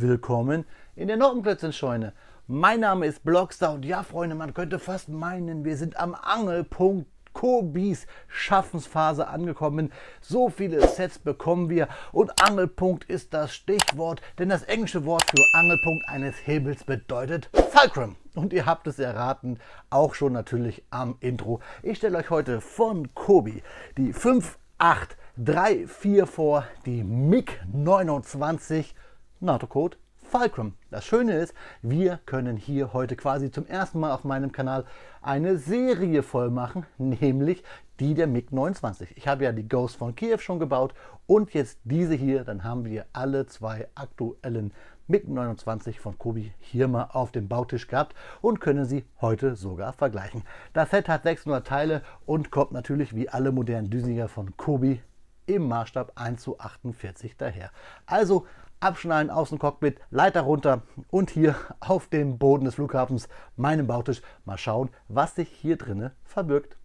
willkommen in der Noppenplätzchenscheune. Mein Name ist Blockstar und ja, Freunde, man könnte fast meinen, wir sind am Angelpunkt Kobis Schaffensphase angekommen. So viele Sets bekommen wir und Angelpunkt ist das Stichwort, denn das englische Wort für Angelpunkt eines Hebels bedeutet Fulcrum. Und ihr habt es erraten, auch schon natürlich am Intro. Ich stelle euch heute von Kobi die 5834 vor, die MiG 29 NATO-Code Fulcrum. Das Schöne ist, wir können hier heute quasi zum ersten Mal auf meinem Kanal eine Serie voll machen, nämlich die der MiG 29. Ich habe ja die Ghost von Kiew schon gebaut und jetzt diese hier, dann haben wir alle zwei aktuellen MiG 29 von Kobi hier mal auf dem Bautisch gehabt und können sie heute sogar vergleichen. Das Set hat 600 Teile und kommt natürlich wie alle modernen Düsenjäger von Kobi im Maßstab 1:48 daher. Also abschnallen aus dem Cockpit, Leiter runter und hier auf dem Boden des Flughafens, meinem Bautisch, mal schauen, was sich hier drinne verbirgt.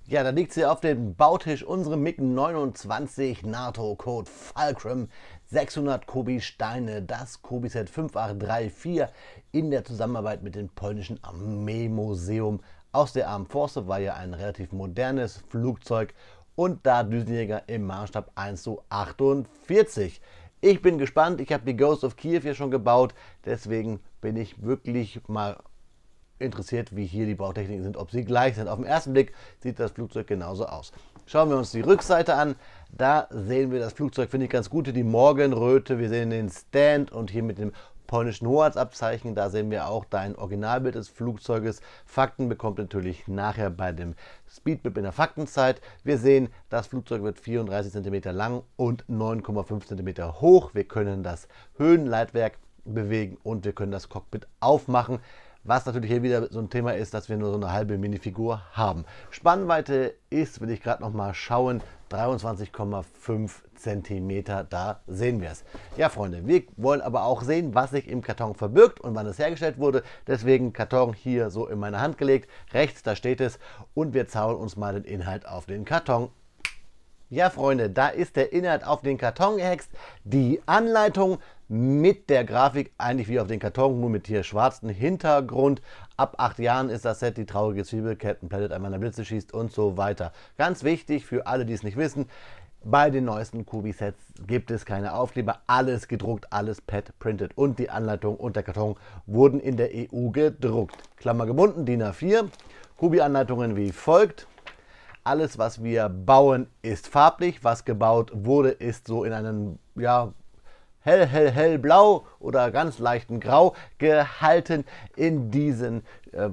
Ja, da liegt sie auf dem Bautisch, unsere MiG 29 NATO-Code Fulcrum, 600 Kobi Steine, das Kobi-Set 5834 in der Zusammenarbeit mit dem polnischen Armeemuseum aus der Armed Forces, war ja ein relativ modernes Flugzeug und da Düsenjäger im Maßstab 1:48. Ich bin gespannt, ich habe die Ghost of Kiev hier schon gebaut, deswegen bin ich wirklich mal interessiert, wie hier die Bautechniken sind, ob sie gleich sind. Auf den ersten Blick sieht das Flugzeug genauso aus. Schauen wir uns die Rückseite an. Da sehen wir das Flugzeug, finde ich ganz gut, die Morgenröte. Wir sehen den Stand und hier mit dem polnischen Hoheitsabzeichen. Da sehen wir auch ein Originalbild des Flugzeuges. Fakten bekommt ihr natürlich nachher bei dem Speedbip in der Faktenzeit. Wir sehen, das Flugzeug wird 34 cm lang und 9,5 cm hoch. Wir können das Höhenleitwerk bewegen und wir können das Cockpit aufmachen. Was natürlich hier wieder so ein Thema ist, dass wir nur so eine halbe Minifigur haben. Spannweite ist, will ich gerade noch mal schauen, 23,5 cm. Da sehen wir es. Ja, Freunde, wir wollen aber auch sehen, was sich im Karton verbirgt und wann es hergestellt wurde. Deswegen Karton hier so in meine Hand gelegt. Rechts, da steht es. Und wir zaubern uns mal den Inhalt auf den Karton. Ja, Freunde, da ist der Inhalt auf den Karton gehext. Die Anleitung mit der Grafik, eigentlich wie auf den Karton, nur mit hier schwarzem Hintergrund. Ab 8 Jahren ist das Set, die traurige Zwiebel, Captain Planet, einmal in der Blitze schießt und so weiter. Ganz wichtig für alle, die es nicht wissen, bei den neuesten Kobi-Sets gibt es keine Aufkleber, alles gedruckt, alles pad-printed und die Anleitung und der Karton wurden in der EU gedruckt. Klammer gebunden, DIN A4, Kobi-Anleitungen wie folgt. Alles, was wir bauen, ist farblich. Was gebaut wurde, ist so in einem hellblau oder ganz leichten Grau gehalten. In diesen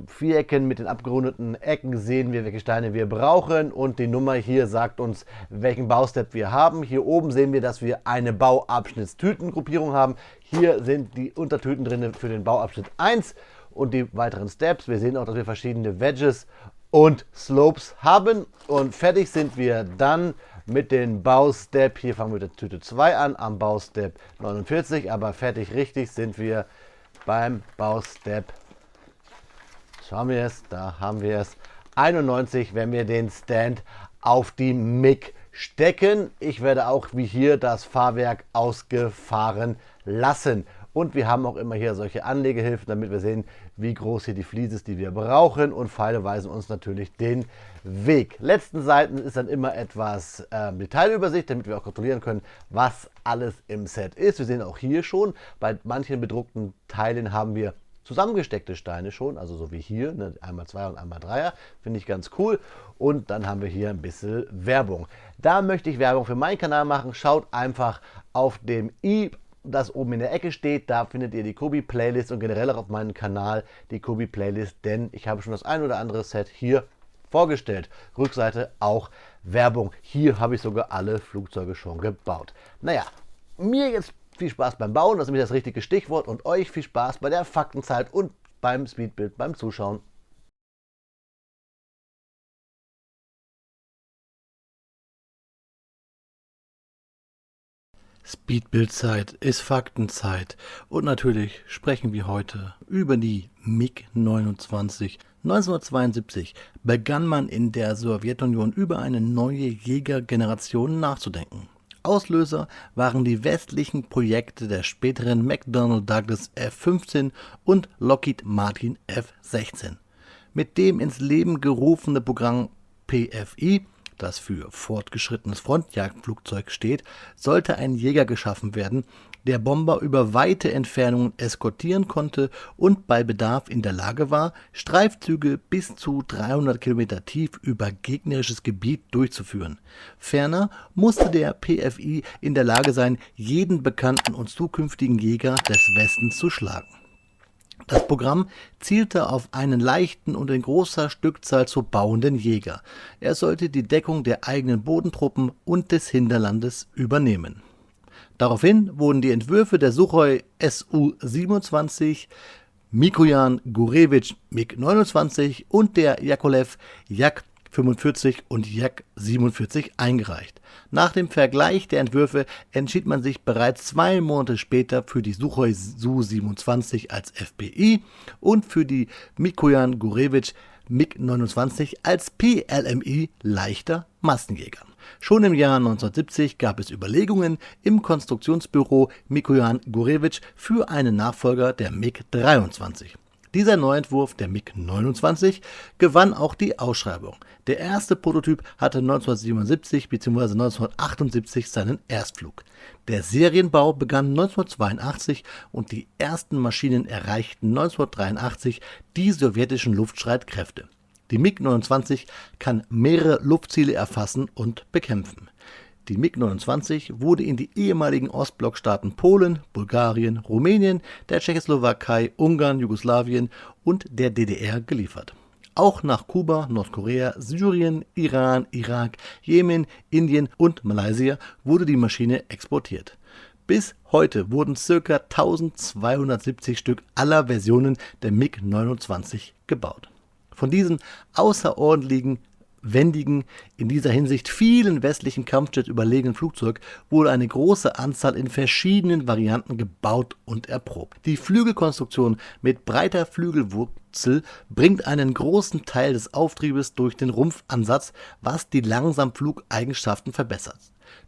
Vierecken mit den abgerundeten Ecken sehen wir, welche Steine wir brauchen. Und die Nummer hier sagt uns, welchen Baustep wir haben. Hier oben sehen wir, dass wir eine Bauabschnittstütengruppierung haben. Hier sind die Untertüten drin für den Bauabschnitt 1 und die weiteren Steps. Wir sehen auch, dass wir verschiedene Wedges und Slopes haben und fertig sind wir dann mit den Baustep. Hier fangen wir mit der Tüte 2 an, am Baustep 49, aber fertig richtig sind wir beim Baustep, schauen wir es, da haben wir es, 91, wenn wir den Stand auf die MiG stecken. Ich werde auch wie hier das Fahrwerk ausgefahren lassen. Und wir haben auch immer hier solche Anlegehilfen, damit wir sehen, wie groß hier die Fliese ist, die wir brauchen. Und Pfeile weisen uns natürlich den Weg. Letzten Seiten ist dann immer etwas Detailübersicht, damit wir auch kontrollieren können, was alles im Set ist. Wir sehen auch hier schon, bei manchen bedruckten Teilen haben wir zusammengesteckte Steine schon, also so wie hier, ne, einmal 2er und einmal 3er, finde ich ganz cool. Und dann haben wir hier ein bisschen Werbung. Da möchte ich Werbung für meinen Kanal machen. Schaut einfach auf dem das oben in der Ecke steht, da findet ihr die Kobi-Playlist und generell auch auf meinem Kanal die Kobi-Playlist, denn ich habe schon das ein oder andere Set hier vorgestellt. Rückseite auch Werbung. Hier habe ich sogar alle Flugzeuge schon gebaut. Naja, mir jetzt viel Spaß beim Bauen, das ist nämlich das richtige Stichwort, und euch viel Spaß bei der Faktenzeit und beim Speedbild, beim Zuschauen. Speedbildzeit ist Faktenzeit und natürlich sprechen wir heute über die MiG 29 1972 begann man in der Sowjetunion über eine neue Jägergeneration nachzudenken. Auslöser waren die westlichen Projekte der späteren McDonnell Douglas F-15 und Lockheed Martin F-16. Mit dem ins Leben gerufene Programm PFI, das für fortgeschrittenes Frontjagdflugzeug steht, sollte ein Jäger geschaffen werden, der Bomber über weite Entfernungen eskortieren konnte und bei Bedarf in der Lage war, Streifzüge bis zu 300 Kilometer tief über gegnerisches Gebiet durchzuführen. Ferner musste der PFI in der Lage sein, jeden bekannten und zukünftigen Jäger des Westens zu schlagen. Das Programm zielte auf einen leichten und in großer Stückzahl zu bauenden Jäger. Er sollte die Deckung der eigenen Bodentruppen und des Hinterlandes übernehmen. Daraufhin wurden die Entwürfe der Suchoi Su-27, Mikojan Gurevich MiG-29 und der Jakolew Jak-45 und Jak-47 eingereicht. Nach dem Vergleich der Entwürfe entschied man sich bereits 2 Monate später für die Suchoi Su-27 als FPI und für die Mikojan Gurevich MiG-29 als PLMI leichter Massenjäger. Schon im Jahr 1970 gab es Überlegungen im Konstruktionsbüro Mikojan Gurevich für einen Nachfolger der MiG-23. Dieser Neuentwurf der MiG-29 gewann auch die Ausschreibung. Der erste Prototyp hatte 1977 bzw. 1978 seinen Erstflug. Der Serienbau begann 1982 und die ersten Maschinen erreichten 1983 die sowjetischen Luftstreitkräfte. Die MiG-29 kann mehrere Luftziele erfassen und bekämpfen. Die MiG-29 wurde in die ehemaligen Ostblockstaaten Polen, Bulgarien, Rumänien, der Tschechoslowakei, Ungarn, Jugoslawien und der DDR geliefert. Auch nach Kuba, Nordkorea, Syrien, Iran, Irak, Jemen, Indien und Malaysia wurde die Maschine exportiert. Bis heute wurden ca. 1270 Stück aller Versionen der MiG-29 gebaut. Von diesen außerordentlichen, wendigen, in dieser Hinsicht vielen westlichen Kampfjets überlegenen Flugzeug wurde eine große Anzahl in verschiedenen Varianten gebaut und erprobt. Die Flügelkonstruktion mit breiter Flügelwurzel bringt einen großen Teil des Auftriebes durch den Rumpfansatz, was die Langsamflugeigenschaften verbessert.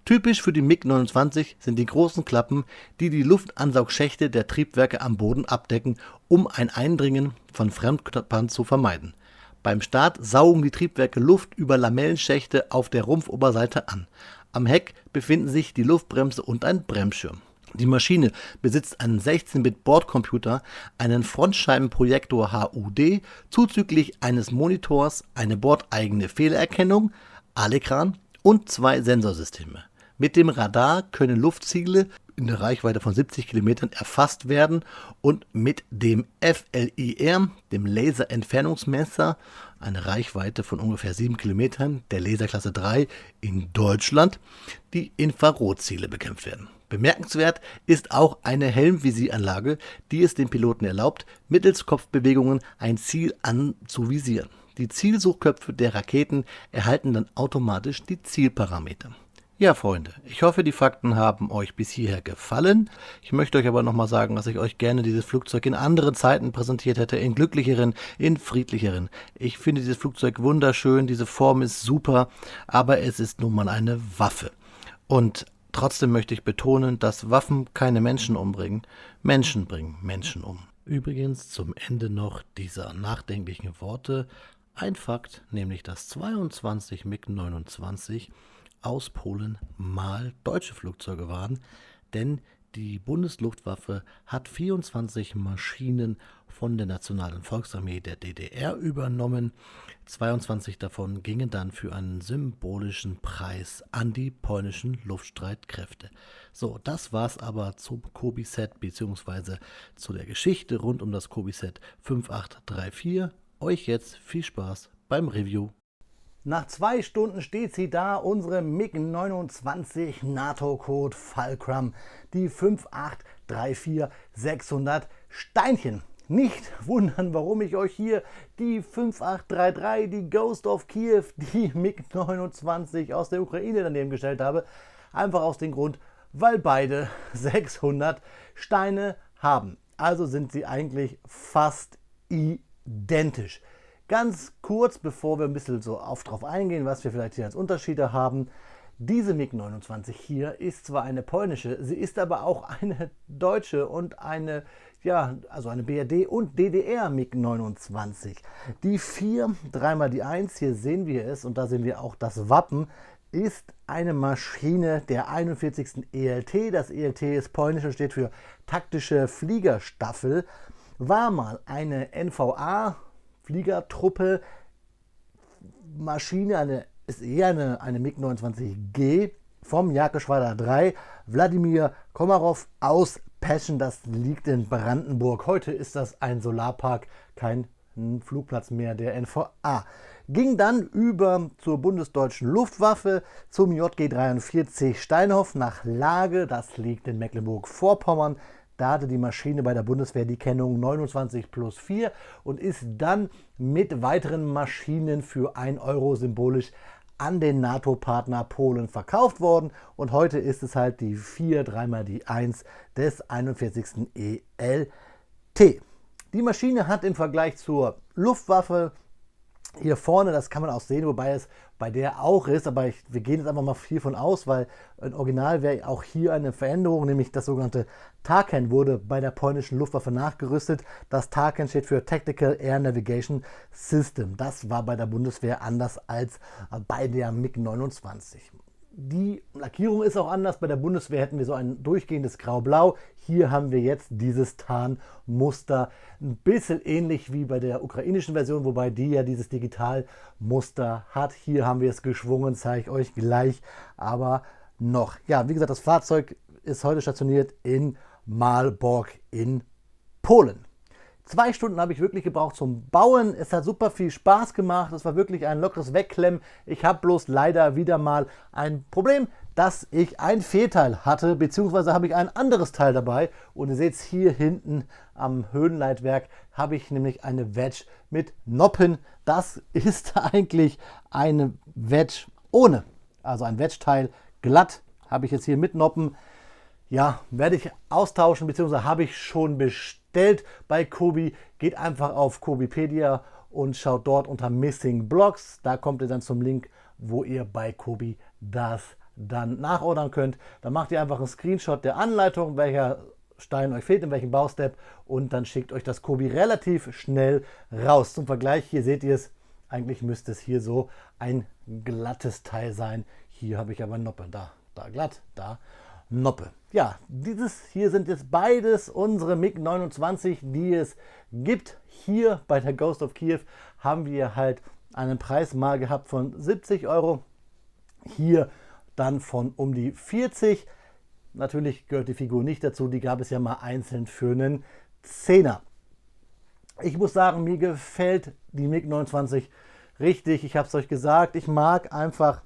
Typisch für die MiG-29 sind die großen Klappen, die die Luftansaugschächte der Triebwerke am Boden abdecken, um ein Eindringen von Fremdkörpern zu vermeiden. Beim Start saugen die Triebwerke Luft über Lamellenschächte auf der Rumpfoberseite an. Am Heck befinden sich die Luftbremse und ein Bremsschirm. Die Maschine besitzt einen 16-Bit-Bordcomputer, einen Frontscheibenprojektor HUD, zuzüglich eines Monitors, eine bordeigene Fehlererkennung, ALEKRAN und 2 Sensorsysteme. Mit dem Radar können Luftziele in der Reichweite von 70 Kilometern erfasst werden und mit dem FLIR, dem Laserentfernungsmesser, eine Reichweite von ungefähr 7 Kilometern, der Laserklasse 3 in Deutschland, die Infrarotziele bekämpft werden. Bemerkenswert ist auch eine Helmvisieranlage, die es dem Piloten erlaubt, mittels Kopfbewegungen ein Ziel anzuvisieren. Die Zielsuchköpfe der Raketen erhalten dann automatisch die Zielparameter. Ja, Freunde, ich hoffe, die Fakten haben euch bis hierher gefallen. Ich möchte euch aber nochmal sagen, dass ich euch gerne dieses Flugzeug in anderen Zeiten präsentiert hätte, in glücklicheren, in friedlicheren. Ich finde dieses Flugzeug wunderschön, diese Form ist super, aber es ist nun mal eine Waffe. Und trotzdem möchte ich betonen, dass Waffen keine Menschen umbringen. Menschen bringen Menschen um. Übrigens zum Ende noch dieser nachdenklichen Worte ein Fakt, nämlich dass 22 MiG-29 aus Polen mal deutsche Flugzeuge waren, denn die Bundesluftwaffe hat 24 Maschinen von der Nationalen Volksarmee der DDR übernommen. 22 davon gingen dann für einen symbolischen Preis an die polnischen Luftstreitkräfte. So, das war's aber zum Kobi-Set bzw. zu der Geschichte rund um das Kobi-Set 5834. Euch jetzt viel Spaß beim Review. Nach 2 Stunden steht sie da, unsere MiG-29 NATO-Code Fulcrum, die 5834-600 Steinchen. Nicht wundern, warum ich euch hier die 5833, die Ghost of Kiew, die MiG-29 aus der Ukraine daneben gestellt habe. Einfach aus dem Grund, weil beide 600 Steine haben. Also sind sie eigentlich fast identisch. Ganz kurz, bevor wir ein bisschen so drauf eingehen, was wir vielleicht hier als Unterschiede haben. Diese MiG-29 hier ist zwar eine polnische, sie ist aber auch eine deutsche und eine, ja, also eine BRD und DDR MiG-29. Die 4, dreimal die 1, hier sehen wir es und da sehen wir auch das Wappen, ist eine Maschine der 41. ELT. Das ELT ist polnisch und steht für taktische Fliegerstaffel. War mal eine NVA-Fliegertruppe, Maschine, ist eher eine MiG-29G vom Jagdgeschwader 3, Wladimir Komarov aus Peschen, das liegt in Brandenburg. Heute ist das ein Solarpark, kein Flugplatz mehr der NVA. Ging dann über zur Bundesdeutschen Luftwaffe zum JG 43 Steinhoff nach Lage, das liegt in Mecklenburg-Vorpommern. Da hatte die Maschine bei der Bundeswehr die Kennung 29+4 und ist dann mit weiteren Maschinen für 1 Euro symbolisch an den NATO-Partner Polen verkauft worden. Und heute ist es halt die 4, dreimal die 1 des 41. ELT. Die Maschine hat im Vergleich zur Luftwaffe hier vorne, das kann man auch sehen, wobei es bei der auch ist, aber wir gehen jetzt einfach mal hiervon aus, weil im Original wäre auch hier eine Veränderung, nämlich das sogenannte TACAN wurde bei der polnischen Luftwaffe nachgerüstet. Das TACAN steht für Tactical Air Navigation System. Das war bei der Bundeswehr anders als bei der MiG-29. Die Lackierung ist auch anders. Bei der Bundeswehr hätten wir so ein durchgehendes Grau-Blau. Hier haben wir jetzt dieses Tarnmuster. Ein bisschen ähnlich wie bei der ukrainischen Version, wobei die ja dieses Digitalmuster hat. Hier haben wir es geschwungen, zeige ich euch gleich. Aber noch. Ja, wie gesagt, das Fahrzeug ist heute stationiert in Malbork in Polen. 2 Stunden habe ich wirklich gebraucht zum Bauen. Es hat super viel Spaß gemacht. Es war wirklich ein lockeres Wegklemmen. Ich habe bloß leider wieder mal ein Problem, dass ich ein Fehlteil hatte, beziehungsweise habe ich ein anderes Teil dabei. Und ihr seht es hier hinten am Höhenleitwerk, habe ich nämlich eine Wedge mit Noppen. Das ist eigentlich eine Wedge ohne, also ein Wedge-Teil glatt, habe ich jetzt hier mit Noppen. Ja, werde ich austauschen, beziehungsweise habe ich schon bestellt bei Kobi. Geht einfach auf Kobipedia und schaut dort unter Missing Blocks. Da kommt ihr dann zum Link, wo ihr bei Kobi das dann nachordern könnt. Dann macht ihr einfach einen Screenshot der Anleitung, welcher Stein euch fehlt, in welchem Baustep, und dann schickt euch das Kobi relativ schnell raus. Zum Vergleich, hier seht ihr es, eigentlich müsste es hier so ein glattes Teil sein. Hier habe ich aber Noppe, da glatt, da Noppe. Ja, dieses hier sind jetzt beides unsere MiG-29, die es gibt. Hier bei der Ghost of Kiev haben wir halt einen Preis mal gehabt von 70 Euro. Hier dann von um die 40. Natürlich gehört die Figur nicht dazu, die gab es ja mal einzeln für einen 10er. Ich muss sagen, mir gefällt die MiG-29 richtig. Ich habe es euch gesagt, ich mag einfach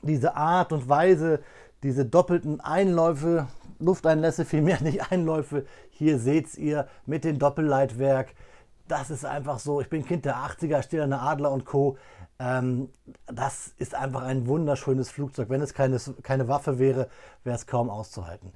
diese Art und Weise, diese doppelten Einläufe, Lufteinlässe, vielmehr nicht Einläufe. Hier seht ihr mit dem Doppelleitwerk. Das ist einfach so, ich bin Kind der 80er, Stählerne Adler und Co. Das ist einfach ein wunderschönes Flugzeug. Wenn es keine Waffe wäre, wäre es kaum auszuhalten.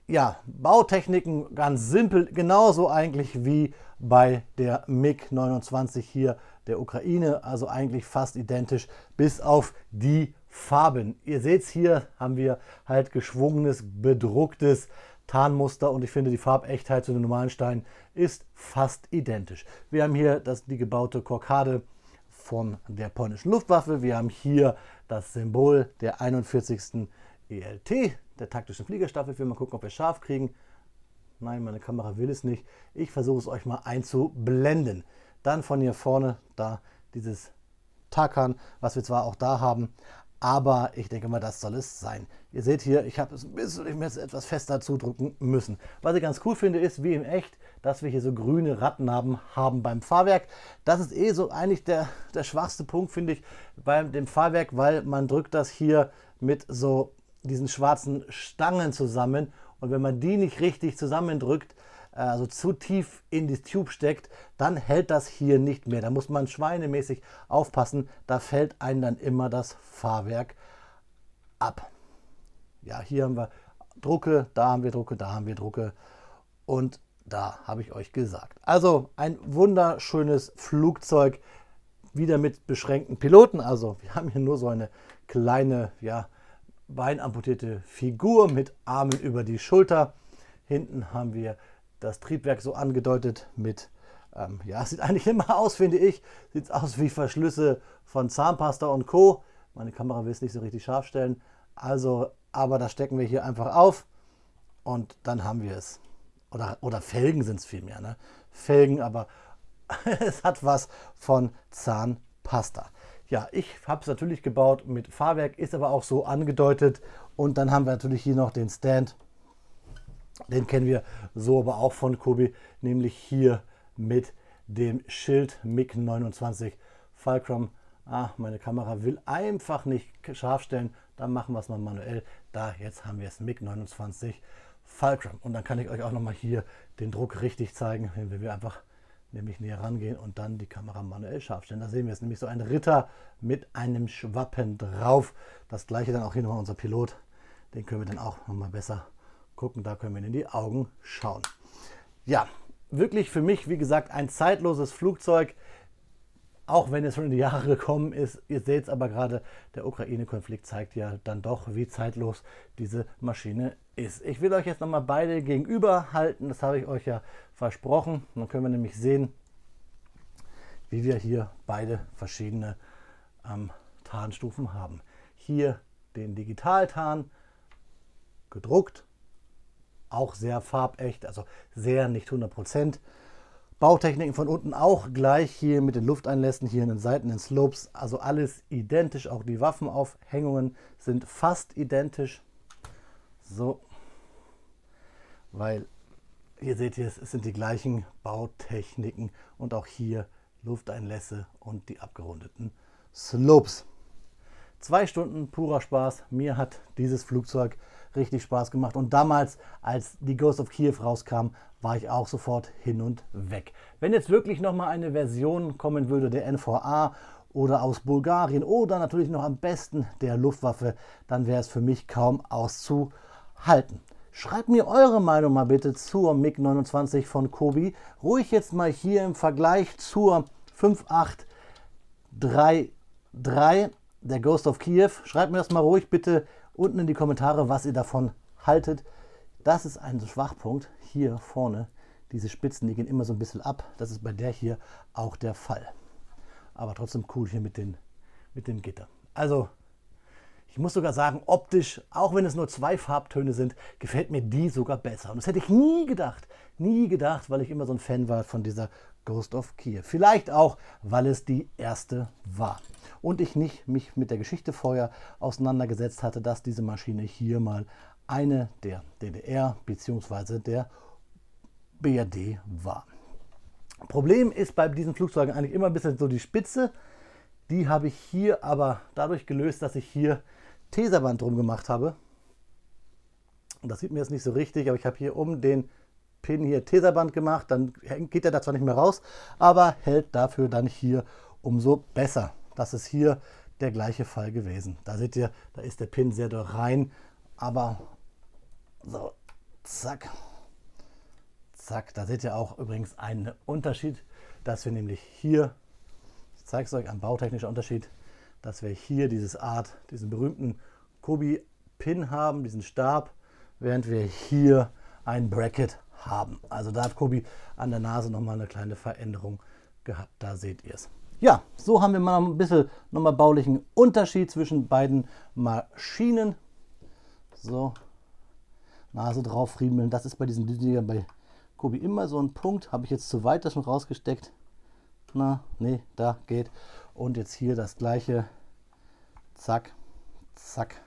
Ja, Bautechniken ganz simpel, genauso eigentlich wie bei der MiG-29 hier der Ukraine, also eigentlich fast identisch, bis auf die Farben. Ihr seht es, hier haben wir halt geschwungenes, bedrucktes Tarnmuster und ich finde, die Farbechtheit zu den normalen Steinen ist fast identisch. Wir haben hier die gebaute Kokarde von der polnischen Luftwaffe. Wir haben hier das Symbol der 41. ELT, der taktischen Fliegerstaffel. Ich will mal gucken, ob wir es scharf kriegen. Nein, meine Kamera will es nicht. Ich versuche es euch mal einzublenden. Dann von hier vorne da dieses TACAN, was wir zwar auch da haben, aber ich denke mal, das soll es sein. Ihr seht hier, ich habe es ein bisschen etwas fester zudrücken müssen. Was ich ganz cool finde, ist, wie in echt, dass wir hier so grüne Rattennaben haben beim Fahrwerk. Das ist eh so eigentlich der schwachste Punkt, finde ich, bei dem Fahrwerk, weil man drückt das hier mit so diesen schwarzen Stangen zusammen. Und wenn man die nicht richtig zusammendrückt, also zu tief in die Tube steckt, dann hält das hier nicht mehr. Da muss man schweinemäßig aufpassen, da fällt einem dann immer das Fahrwerk ab. Ja, hier haben wir Drucke, da haben wir Drucke, da haben wir Drucke. Und Da habe ich euch gesagt. Also ein wunderschönes Flugzeug, wieder mit beschränkten Piloten. Also wir haben hier nur so eine kleine, ja, beinamputierte Figur mit Armen über die Schulter. Hinten haben wir das Triebwerk so angedeutet mit, ja, es sieht eigentlich immer aus, finde ich, sieht aus wie Verschlüsse von Zahnpasta und Co. Meine Kamera will es nicht so richtig scharf stellen. Also, aber das stecken wir hier einfach auf und dann haben wir es. Oder Felgen sind es vielmehr, ne? Felgen, aber es hat was von Zahnpasta. Ja, ich habe es natürlich gebaut mit Fahrwerk, ist aber auch so angedeutet. Und dann haben wir natürlich hier noch den Stand. Den kennen wir so aber auch von Kobi, nämlich hier mit dem Schild MiG-29 Fulcrum. Meine Kamera will einfach nicht scharf stellen, dann machen wir es mal manuell. Da, jetzt haben wir es MiG-29 Fulcrum. Und dann kann ich euch auch nochmal hier den Druck richtig zeigen, wenn wir einfach nämlich näher rangehen und dann die Kamera manuell scharf stellen. Da sehen wir es nämlich so ein Ritter mit einem Schwappen drauf. Das gleiche dann auch hier nochmal unser Pilot. Den können wir dann auch nochmal besser gucken. Da können wir in die Augen schauen. Ja, wirklich für mich, wie gesagt, ein zeitloses Flugzeug. Auch wenn es schon in die Jahre gekommen ist. Ihr seht es aber gerade, der Ukraine-Konflikt zeigt ja dann doch, wie zeitlos diese Maschine ist. Ich will euch jetzt nochmal beide gegenüber halten. Das habe ich euch ja versprochen. Dann können wir nämlich sehen, wie wir hier beide verschiedene Tarnstufen haben. Hier den Digitaltarn, gedruckt, auch sehr farbecht, also sehr nicht 100%. Bautechniken von unten auch gleich, hier mit den Lufteinlässen, hier in den Seiten, in den Slopes, also alles identisch, auch die Waffenaufhängungen sind fast identisch. So, weil hier seht ihr, es sind die gleichen Bautechniken und auch hier Lufteinlässe und die abgerundeten Slopes. 2 Stunden purer Spaß. Mir hat dieses Flugzeug richtig Spaß gemacht. Und damals, als die Ghost of Kiev rauskam, war ich auch sofort hin und weg. Wenn jetzt wirklich nochmal eine Version kommen würde, der NVA oder aus Bulgarien oder natürlich noch am besten der Luftwaffe, dann wäre es für mich kaum auszuhalten. Schreibt mir eure Meinung mal bitte zur MiG-29 von Kobi. Ruhig jetzt mal hier im Vergleich zur 5833 der Ghost of Kiev. Schreibt mir das mal ruhig bitte unten in die Kommentare, was ihr davon haltet. Das ist ein Schwachpunkt hier vorne. Diese Spitzen, die gehen immer so ein bisschen ab. Das ist bei der hier auch der Fall. Aber trotzdem cool hier mit dem Gitter. Also, ich muss sogar sagen, optisch, auch wenn es nur 2 Farbtöne sind, gefällt mir die sogar besser. Und das hätte ich nie gedacht, weil ich immer so ein Fan war von dieser Ghost of Kiev. Vielleicht auch, weil es die erste war. Und ich nicht mich mit der Geschichte vorher auseinandergesetzt hatte, dass diese Maschine hier mal eine der DDR bzw. der BRD war. Problem ist bei diesen Flugzeugen eigentlich immer ein bisschen so die Spitze. Die habe ich hier aber dadurch gelöst, dass ich hier Teserband drum gemacht habe. Und das sieht mir jetzt nicht so richtig, aber ich habe hier um den Pin hier Teserband gemacht. Dann geht er da zwar nicht mehr raus, aber hält dafür dann hier umso besser. Das ist hier der gleiche Fall gewesen. Da seht ihr, da ist der Pin sehr doll rein, aber so, zack, zack. Da seht ihr auch übrigens einen Unterschied, dass wir nämlich hier, ich zeige es euch, ein bautechnischer Unterschied, dass wir hier diesen berühmten Kobi-Pin haben, diesen Stab, während wir hier ein Bracket haben. Also da hat Kobi an der Nase nochmal eine kleine Veränderung gehabt. Da seht ihr es. Ja, so haben wir mal ein bisschen nochmal baulichen Unterschied zwischen beiden Maschinen. So, Nase drauf friemeln. Das ist bei diesen Düsenjägern bei Kobi immer so ein Punkt. Habe ich jetzt zu weit das schon rausgesteckt? Na, nee, da geht. Und jetzt hier das gleiche. Zack, zack.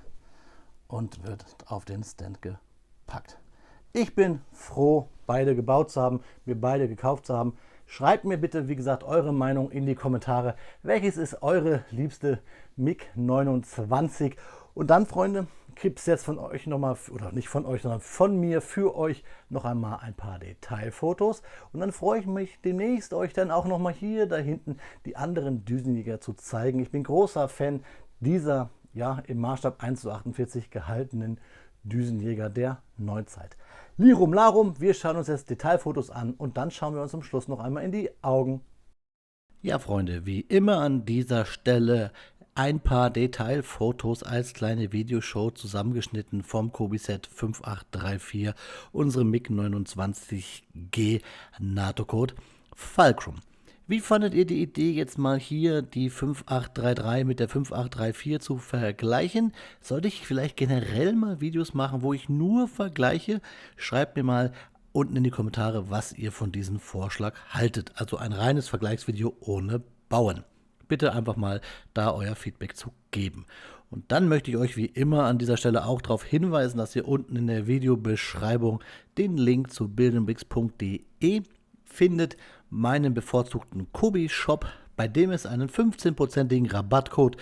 Und wird auf den Stand gepackt. Ich bin froh, beide gebaut zu haben, mir beide gekauft zu haben. Schreibt mir bitte, wie gesagt, eure Meinung in die Kommentare. Welches ist eure liebste MiG-29? Und dann, Freunde, gibt es jetzt von euch nochmal, oder nicht von euch, sondern von mir für euch noch einmal ein paar Detailfotos. Und dann freue ich mich demnächst, euch dann auch nochmal hier da hinten die anderen Düsenjäger zu zeigen. Ich bin großer Fan dieser, ja, im Maßstab 1:48 gehaltenen Düsenjäger der Neuzeit. Lirum Larum, wir schauen uns jetzt Detailfotos an und dann schauen wir uns am Schluss noch einmal in die Augen. Ja, Freunde, wie immer an dieser Stelle ein paar Detailfotos als kleine Videoshow zusammengeschnitten vom Cobiset 5834, unserem MiG-29G NATO-Code Fulcrum. Wie fandet ihr die Idee, jetzt mal hier die 5833 mit der 5834 zu vergleichen? Sollte ich vielleicht generell mal Videos machen, wo ich nur vergleiche? Schreibt mir mal unten in die Kommentare, was ihr von diesem Vorschlag haltet. Also ein reines Vergleichsvideo ohne Bauen. Bitte einfach mal da euer Feedback zu geben. Und dann möchte ich euch wie immer an dieser Stelle auch darauf hinweisen, dass ihr unten in der Videobeschreibung den Link zu buildandbricks.de findet, meinen bevorzugten Kobi-Shop, bei dem es einen 15%igen Rabattcode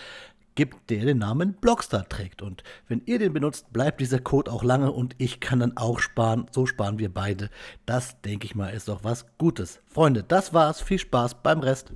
gibt, der den Namen Blockstar trägt. Und wenn ihr den benutzt, bleibt dieser Code auch lange und ich kann dann auch sparen. So sparen wir beide. Das, denke ich mal, ist doch was Gutes. Freunde, das war's. Viel Spaß beim Rest.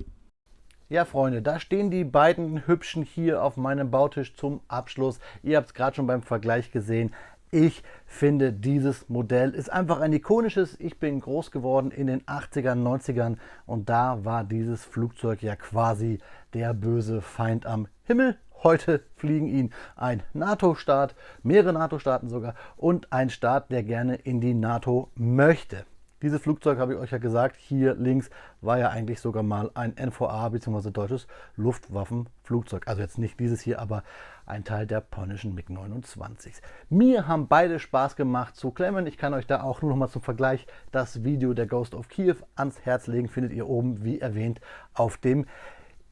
Ja, Freunde, da stehen die beiden Hübschen hier auf meinem Bautisch zum Abschluss. Ihr habt es gerade schon beim Vergleich gesehen. Ich finde, dieses Modell ist einfach ein ikonisches. Ich bin groß geworden in den 80ern, 90ern und da war dieses Flugzeug ja quasi der böse Feind am Himmel. Heute fliegen ihn ein NATO-Staat, mehrere NATO-Staaten sogar und ein Staat, der gerne in die NATO möchte. Dieses Flugzeug, habe ich euch ja gesagt, hier links war ja eigentlich sogar mal ein NVA bzw. deutsches Luftwaffenflugzeug. Also jetzt nicht dieses hier, aber ein Teil der polnischen MiG-29s. Mir haben beide Spaß gemacht zu klemmen. Ich kann euch da auch nur noch mal zum Vergleich das Video der Ghost of Kiev ans Herz legen. Findet ihr oben, wie erwähnt, auf dem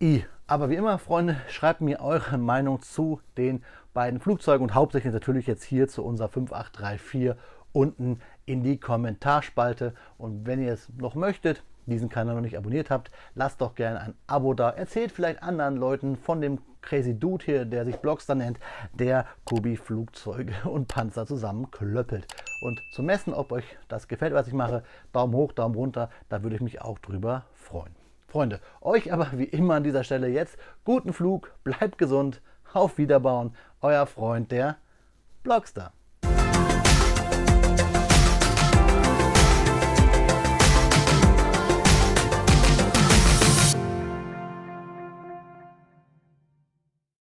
i. Aber wie immer, Freunde, schreibt mir eure Meinung zu den beiden Flugzeugen und hauptsächlich natürlich jetzt hier zu unserer 5834 unten in die Kommentarspalte. Und wenn ihr es noch möchtet, diesen Kanal noch nicht abonniert habt, lasst doch gerne ein Abo da. Erzählt vielleicht anderen Leuten von dem Crazy Dude hier, der sich Blockstar nennt, der Kobi Flugzeuge und Panzer zusammenklöppelt. Und zu messen, ob euch das gefällt, was ich mache, Daumen hoch, Daumen runter, da würde ich mich auch drüber freuen. Freunde, euch aber wie immer an dieser Stelle jetzt guten Flug, bleibt gesund, auf Wiederbauen, euer Freund, der Blockstar.